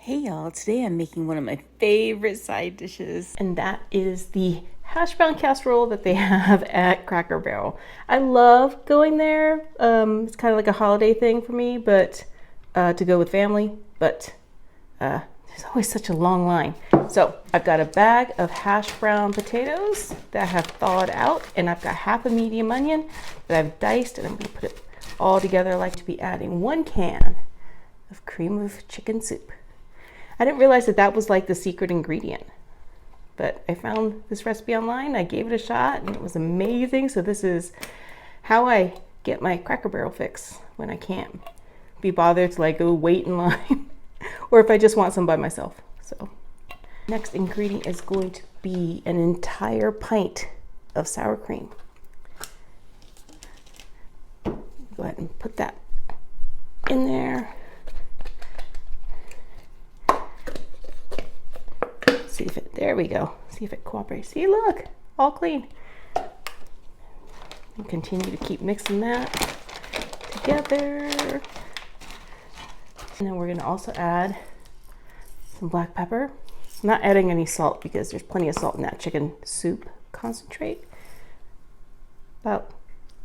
Hey y'all, today I'm making one of my favorite side dishes, and that is the Hashbrown Casserole that they have at Cracker Barrel. I love going there. It's kind of like a holiday thing for me, but to go with family, but there's always such a long line. So I've got a bag of hash brown potatoes that I have thawed out, and I've got half a medium onion that I've diced, and I'm gonna put it all together. I like to be adding 1 can of cream of chicken soup. I didn't realize that that was like the secret ingredient, but I found this recipe online. I gave it a shot and it was amazing. So this is how I get my Cracker Barrel fix when I can't be bothered to like go wait in line or if I just want some by myself. So next ingredient is going to be an entire pint of sour cream. Go ahead and put that in there. See if it, there we go. See if it cooperates. See, look, all clean. And continue to keep mixing that together. And then we're gonna also add some black pepper. I'm not adding any salt because there's plenty of salt in that chicken soup concentrate. About,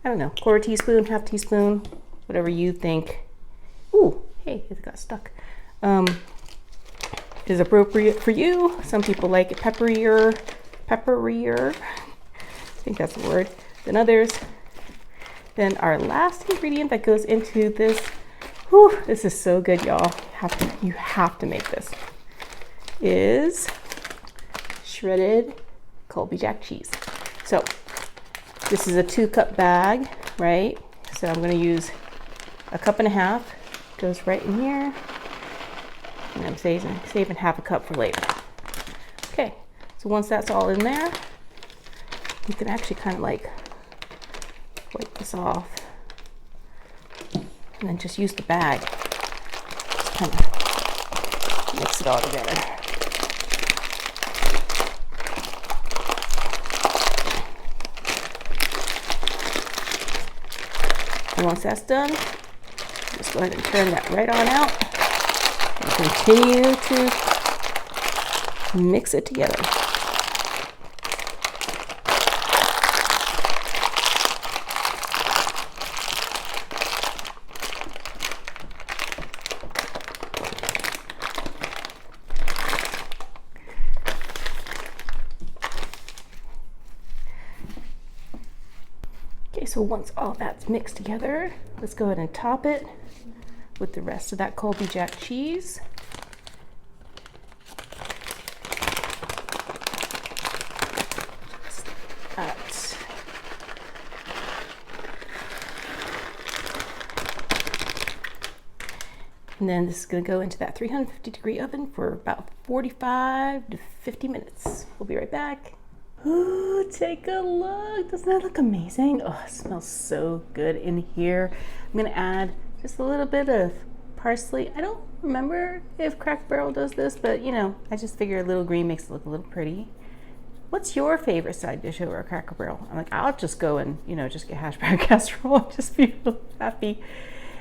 I don't know, 1/4 teaspoon, 1/2 teaspoon, whatever you think. Ooh, hey, it got stuck. Is appropriate for you. Some people like it pepperier, I think that's the word, than others. Then our last ingredient that goes into this, whew, this is so good, y'all. You have to make this, is shredded Colby Jack cheese. So this is a 2-cup bag, right? So I'm gonna use 1.5 cups, goes right in here. And I'm saving 1/2 cup for later. Okay, so once that's all in there, you can actually kind of like wipe this off and then just use the bag. Just kind of mix it all together. And once that's done, just go ahead and turn that right on out. Continue to mix it together. Okay, so once all that's mixed together, let's go ahead and top it with the rest of that Colby Jack cheese. And then this is going to go into that 350-degree oven for about 45 to 50 minutes. We'll be right back. Ooh, take a look. Doesn't that look amazing? Oh, it smells so good in here. I'm going to add just a little bit of parsley. I don't remember if Cracker Barrel does this, but you know, I just figure a little green makes it look a little pretty. What's your favorite side dish over at Cracker Barrel? I'm like, I'll just go and, you know, just get Hashbrown Casserole and just be real happy.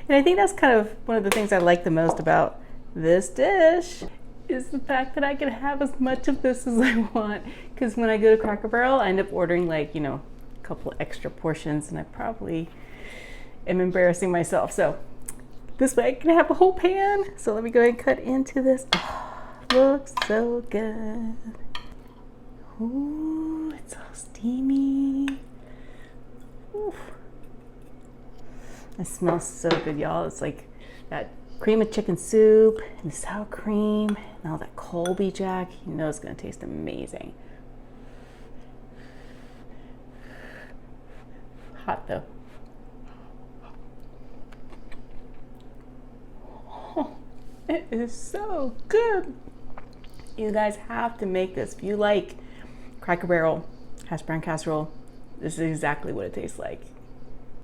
And I think that's kind of one of the things I like the most about this dish is the fact that I can have as much of this as I want. Because when I go to Cracker Barrel, I end up ordering like, you know, a couple extra portions, and I probably am embarrassing myself. So this way I can have a whole pan. So let me go ahead and cut into this. Oh, looks so good. Ooh, it's all steamy. Ooh. It smells so good, y'all. It's like that cream of chicken soup and the sour cream and all that Colby Jack. You know it's gonna taste amazing. Hot though. Oh, it is so good. You guys have to make this. If you like Cracker Barrel Hashbrown Casserole, this is exactly what it tastes like.